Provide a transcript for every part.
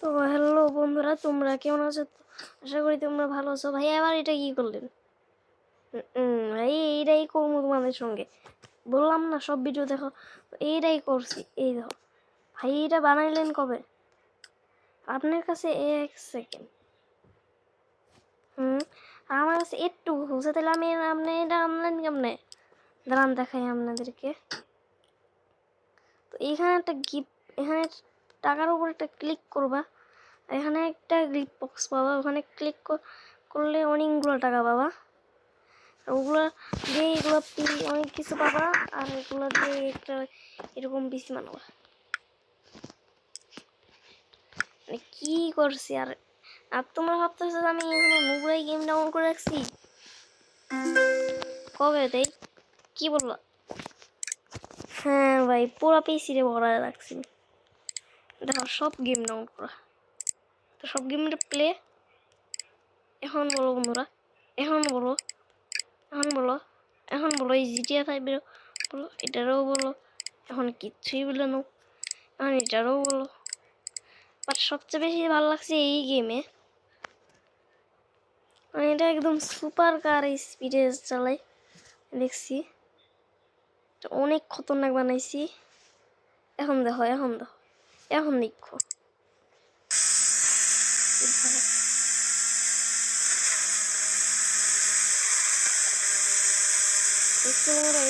তো হ্যালো বন্ধুরা, তোমরা কেমন আছো? আশা করি তোমরা ভালো আছো। ভাই আবার এটা কি করলেন? ভাই এইটাই করবো তোমাদের সঙ্গে, বললাম না সব ভিডিও দেখো। এইটাই করছি, এই দেখো ভাই। এটা বানাইলেন কবে? আপনার কাছে 1 সেকেন্ড। আমার কাছে একটু হচ্ছে, তাহলে আপনি এটা আনলেন কেমনে? দাঁড়ান দেখাই আপনাদেরকে। তো এখানে একটা গিফট, এখানে টাকার উপর একটা ক্লিক করবা, এখানে একটা গিফট বক্স পাবা, ওখানে ক্লিক করলে অনেকগুলো টাকা পাবা। ওগুলো দিয়ে এগুলো অনেক কিছু পাবা, আর এগুলো দিয়ে একটা এরকম পিসি বানাবা। মানে কি করছি আর আর তোমরা ভাবতেছো যে আমি এখনো নুবরাই গেম ডাউন করে রাখছি? কবে দেই কি বলবো? হ্যাঁ ভাই, পুরো পিসি রে ভরা রাখছি। দেখো সব গেম ডাউন করা, তো সব গেমের প্লে। এখন বলো বন্ধুরা, এখন বলো, এখন বলো, এখন বলো। এই জিটিএ 5 বলো, এটারও বলো। এখন কিচ্ছুই বলে না, এখন এটারও বলো। বাট সবচেয়ে বেশি ভালো লাগছে এই গেমে, মানে এটা একদম সুপার কার স্পিডে চালাই দেখছি, অনেক খতরনাক বানাইছি। এখন দেখো, এখন দেখো, এখন দেখো।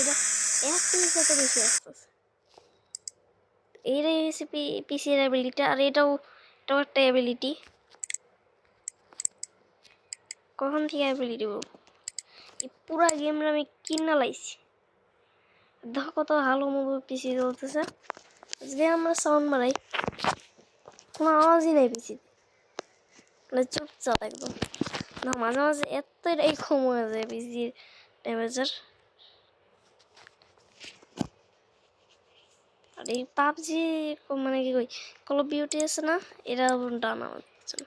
এটা এত বেশি আসতেছে। এইটাই হচ্ছে পিসির অ্যাবিলিটি, আর এটাও একটা অ্যাবিলিটি। কখন থেকে অ্যাবিলিটি বলবো? এই পুরা গেমটা আমি কিনা লাইছি। দেখো কত ভালো মতো পিসি চলতেছে। যদি আমরা সাউন্ড বাড়াই, কোনো আওয়াজই নেই পিসি, মানে চুপচাপ একদম। না মাঝে মাঝে এতটাই কম হয়ে যায় পিসির টেম্পারেচার। আর এই পাবজি মানে কি কই, কল অফ ডিউটি আছে না, এটা ডান আমার জন্য।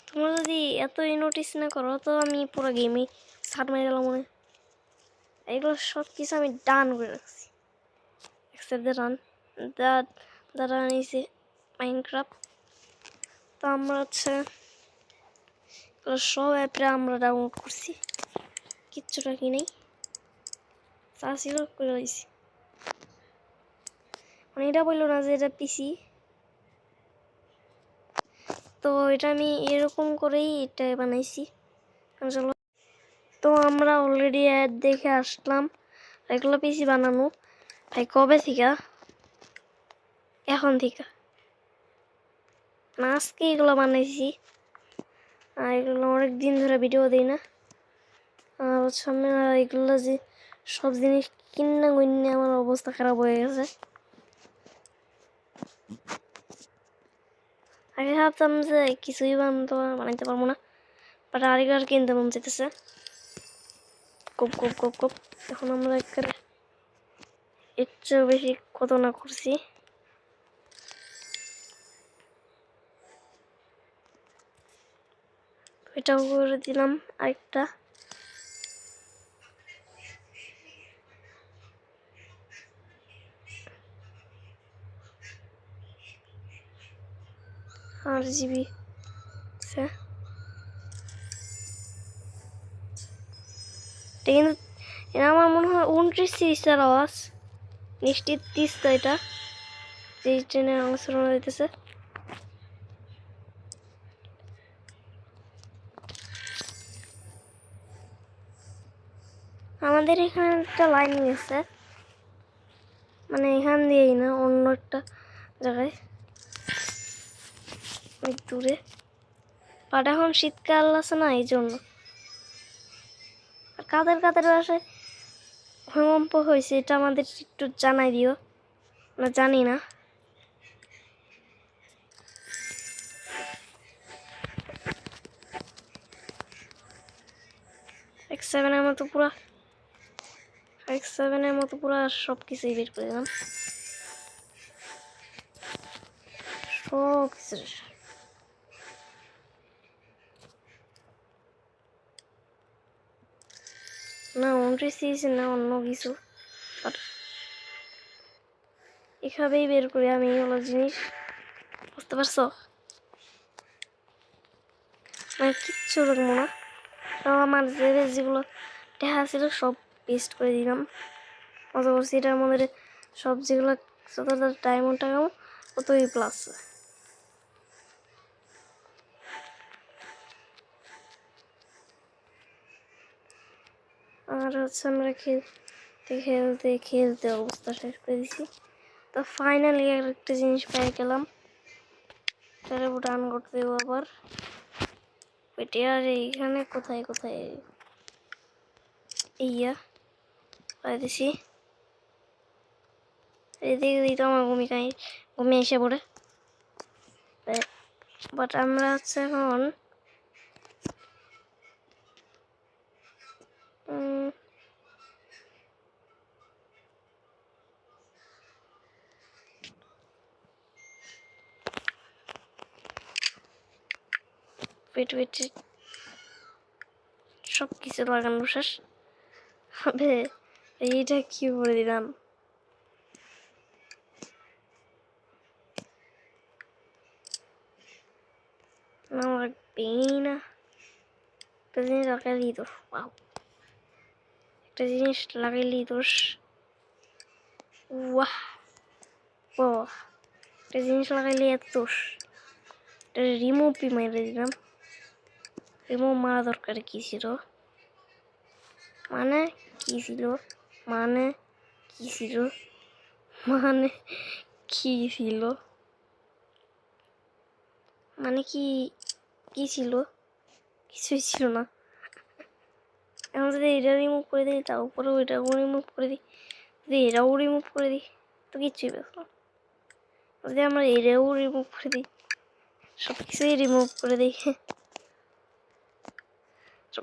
তোমরা যদি এতই নোটিস না করো তো আমি পুরো গেমই ছাড় মেরে গেলাম মনে। এগুলো সব কিছু আমি ডান করে রাখছি, except the run. The run is a Minecraft. তো আমরা হচ্ছে সব অ্যাপটা আমরা ডাউনলোড করছি, কিচ্ছুটা কি নেই, চাষিও করে দিয়েছি। মানে এটা বললো না যে এটা পিসি, তো এটা আমি এরকম করেই এটা বানাইছি। চলো, তো আমরা অলরেডি অ্যাড দেখে আসলাম। এগুলো পিসি বানানো ভাই কবে থেকে? এখন থেকে না, আজকে এগুলো বানাইছি। আর এগুলো অনেক দিন ধরে ভিডিও দিই না। আর সামনে এগুলো যে সব জিনিস কিনা গুন্নে আমার অবস্থা খারাপ হয়ে গেছে। আগে ভাবতাম যে কিছুই বানাইতে পারবো না, বাট আরেকবার কিনতে মন চাইতেছে। খুব খুব খুব খুব এখন আমরা একেবারে এর চেয়েও বেশি কত না করছি। এটাও করে দিলাম আরেকটা। আর জিবি কিন্তু আমার মনে হয় 29-30 আওয়াজ, নিশ্চিত 30 তো এটা যে ট্রেনে অনুসরণ দিতেছে। আমাদের এখানে একটা লাইন গেছে, মানে এখান দিয়েই না, অন্য একটা জায়গায় অনেক দূরে। বাট এখন শীতকাল আছে না, এই জন্য। আর কাদের কাদের বাসায় ভূমিকম্প হয়েছে এটা আমাদের একটু জানাই দিও, আমরা জানি না। X7-এর মতো পুরা সব কিছুই বের করে দিলাম, সব কিছু। না 29 না অন্য কিছু, এভাবেই বের করি আমি এগুলো জিনিস, বুঝতে পারছো? মানে কিচ্ছু রাখবো না, সব আমার যেগুলো দেখা ছিল সব পেস্ট করে দিলাম। মজা করছি এটার মধ্যে সব যেগুলো যতটা ডায়মন্ড টাকাবো ততই প্লাস। আর হচ্ছে আমরা খেলতে খেলতে খেলতে অবস্থা শেষ করে দিছি। তো ফাইনালি একটা জিনিস পেয়ে গেলাম, তার রান করতে দেবো আবার। ওইটা আর এইখানে কোথায় কোথায় ইয়া পাই দিছি, এদিকে দিই তো আমার ঘুমিয়ে এসে পড়ে। বাট আমরা হচ্ছে এখন পেটে সব কিছু লাগানো শেষ হবে। এইটা কি করে দিলাম, না লাগবেই না। একটা জিনিস লাগাইলি দোষ, একটা জিনিস লাগাইলি দোষ। ওয়াহ বাহ, একটা জিনিস লাগাইলে এত দোষ। এটা রিমুভই মেরে দিলাম। রিমুভ মারা দরকার কি ছিল, মানে কি ছিল, মানে কি ছিল, মানে কি ছিল, মানে কি কি ছিল, কিছুই ছিল না। এখন যদি এটা রিমুভ করে দিই, তার উপরেও এটাও রিমুভ করে দিই, যদি এটাও রিমুভ করে দিই তো কিচ্ছুই বেসলাম। যদি আমরা এটাও রিমুভ করে দিই, সব কিছুই রিমুভ করে দিই,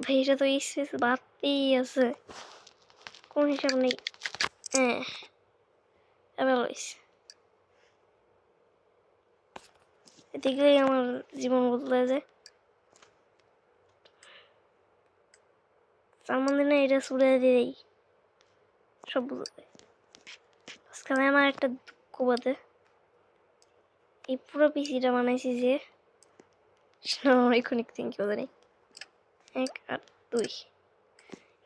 ভাই এটা তো স্পেস বাড়তেই আছে, কোন হিসাব নেই। হ্যাঁ এবার এদিকেই আমার জীবন বদলে যায়। তার মধ্যে না এটা ছুড়ে দিলেই সব বুঝে যায়। আজকে আমার একটা দুঃখ বাদে এই পুরো পিসিটা বানাইছি যে অনেক থ্যাংক ইউ জানি। 1 আর 2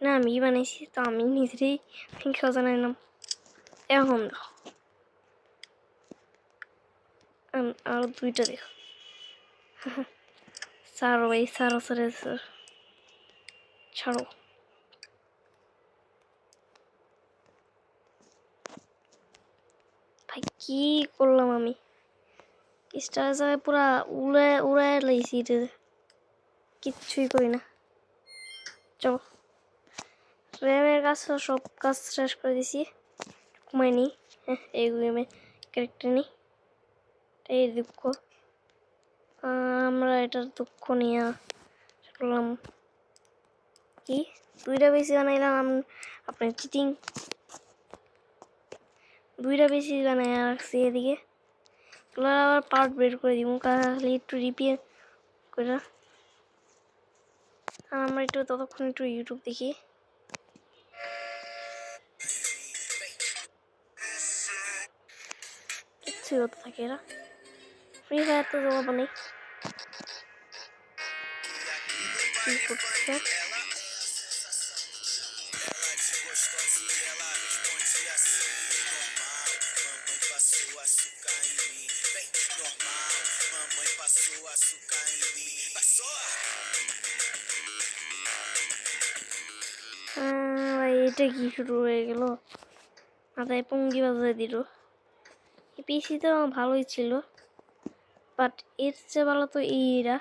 না আমি বানাইছি, তো আমি নিজেরই থ্যাংক ইউ জানাইলাম। এখন দেখো আরো 2টা দেখো, ছাড়ো ভাই ছাড়ো ছাড়ো। ভাই কি করলাম আমি, স্টার জায়গায় পুরা উড়ায় লাইছি, কিচ্ছুই করি না। চলো র্যামের কাজ সব কাজ শেষ করে দিছি, ঘুমাইনি। হ্যাঁ এই গেমে ক্যারেক্টার নেই, এই দুঃখ। আমরা এটার দুঃখ নিয়ে করলাম কি 2টা বেশি বানাইলাম, আপনার চিটিং। 2টা বেশি বানাই রাখছি এদিকে, এগুলো আবার পার্ট বের করে দিব খালি একটু রিপেয়ার করে। আমরা একটু ততক্ষণ একটু ইউটিউব দেখি। কিচ্ছুই হতে থাকে এরা, ফ্রি ফায়ার তো জমা নেই কি করতেছে। এটা কি শুরু হয়ে গেল, মাথায় পঙ্গি বাজায় দিল। এই পিসি তো ভালোই ছিল, বাট এর চেয়ে ভালো তো এইরা,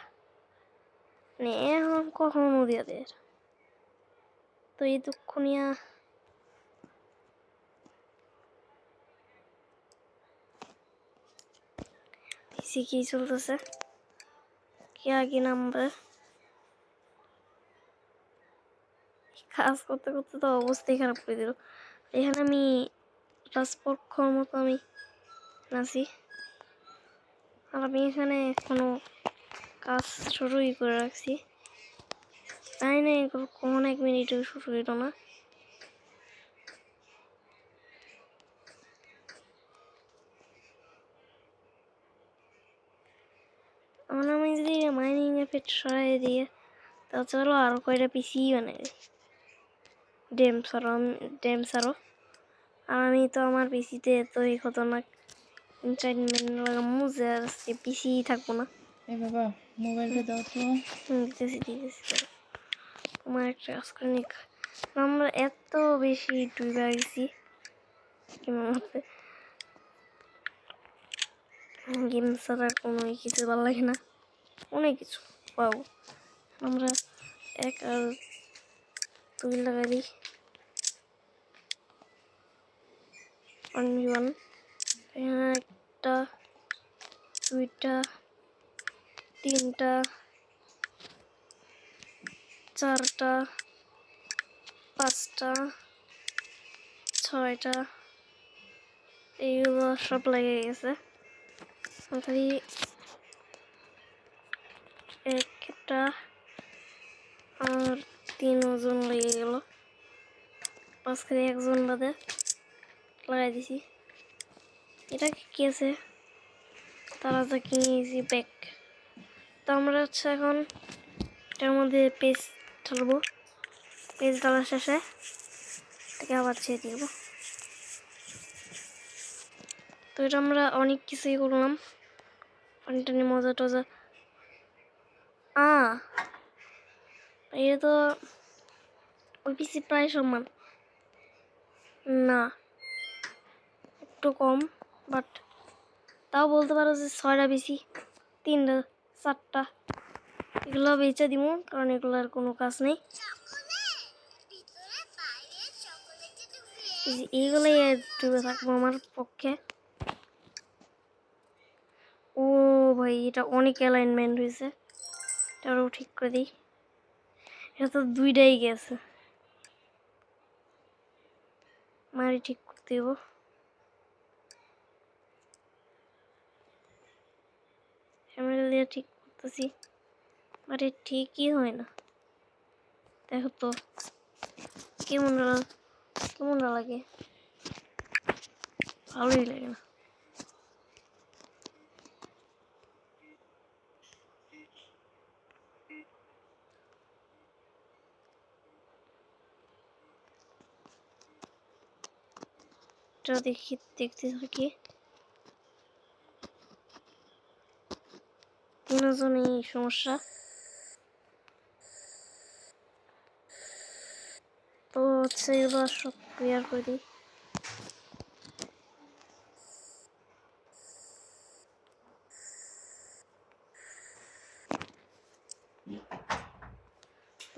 মানে এখন কখনো দিয়ে দেয়। তো এই দুঃখ নিয়ে পিসি কি চলতেছে, কি আগে নাম্বার কাজ করতে করতে তো অবস্থাই খারাপ করে দিল। এখানে আমি রাজপক্ষর মতো আমি নাচি, আর আমি এখানে কোনো কাজ শুরুই করে রাখছি, তাই না কখন 1 মিনিটও শুরু হইল না। আমি যদি মাইনিং এর পেট সরাই দিয়ে তা চলো আরো কয়টা পিসি বানাই ডেমসারও আর আমি তো আমার পিসিতে এতই খতরনাক এন্টারটেনমেন্ট লাগামু যে আজকে পিসি থাকবো না। এ বাবা মোবাইলটা দাও তো। দিতেছি তোমার একটা কাজ করে নিক। আমরা এত বেশি ডুবে গেছি গেম ছাড়া কোনো কিছু ভালো লাগে না, অনেক কিছু পাবো আমরা। এক আর দুই লাগাই দিই 1v1। একটা দুইটা তিনটা চারটা পাঁচটা ছয়টা এইগুলো সব লেগে গেছে। খালি একটা আর 3 জন লেগে গেল, 5 করে 1 জন বাদে লাগাই দিছি। এটা কি আছে তারা যা কিনেছি ব্যাগ। তো আমরা হচ্ছে এখন এটার মধ্যে পেজ ঢালবো, পেজ ঢালার শেষে এটাকে আবার ছেড়ে দিব। তো এটা আমরা অনেক কিছুই করলাম, অনেকটা মজা টজা। এটা তো ওই পিসি প্রায় সমান না, একটু কম, বাট তাও বলতে পারো যে 6টা পিসি 3টা 4টা এগুলো বেচে দিব, কারণ এগুলোর কোনো কাজ নেই। এইগুলোই ডুবে থাকবো আমার পক্ষে। ও ভাই এটা অনেক অ্যালাইনমেন্ট হয়েছে, এটাও ঠিক করে দিই। এটা তো 2টাই গেছে, মারি ঠিক করতে দেবো। ক্যামেরা ঠিক করতেছি, আরে ঠিকই হয় না। দেখো তো কেমন লাগে, ভালোই লাগে না। দেখতে থাকি 3 জনেই সমস্যা। তো হচ্ছে এবার সব ক্লিয়ার করে দিই।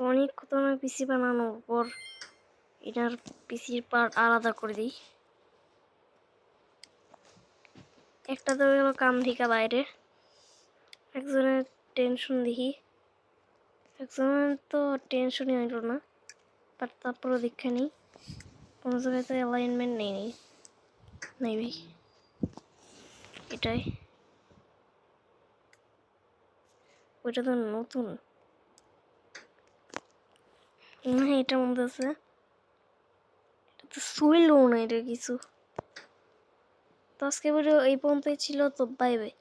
অনেক খতরনাক পিসি বানানোর পর এটার পিসির পার্ট আলাদা করে দিই। একটা তো গেল কাম থেকে বাইরে, একজনের টেনশন দেখি, একজনের তো টেনশনই হইল না, বাট তারপরও দীক্ষা নেই, কোনো জায়গায় তো অ্যালাইনমেন্ট নেই ভাই। এটাই ওইটা তো নতুন না, এটার মধ্যে আছে, এটা তো শুইলও না এটা কিছু। তো আজকে ভিডিও এই পর্যন্তই ছিল, তো বাই বাই।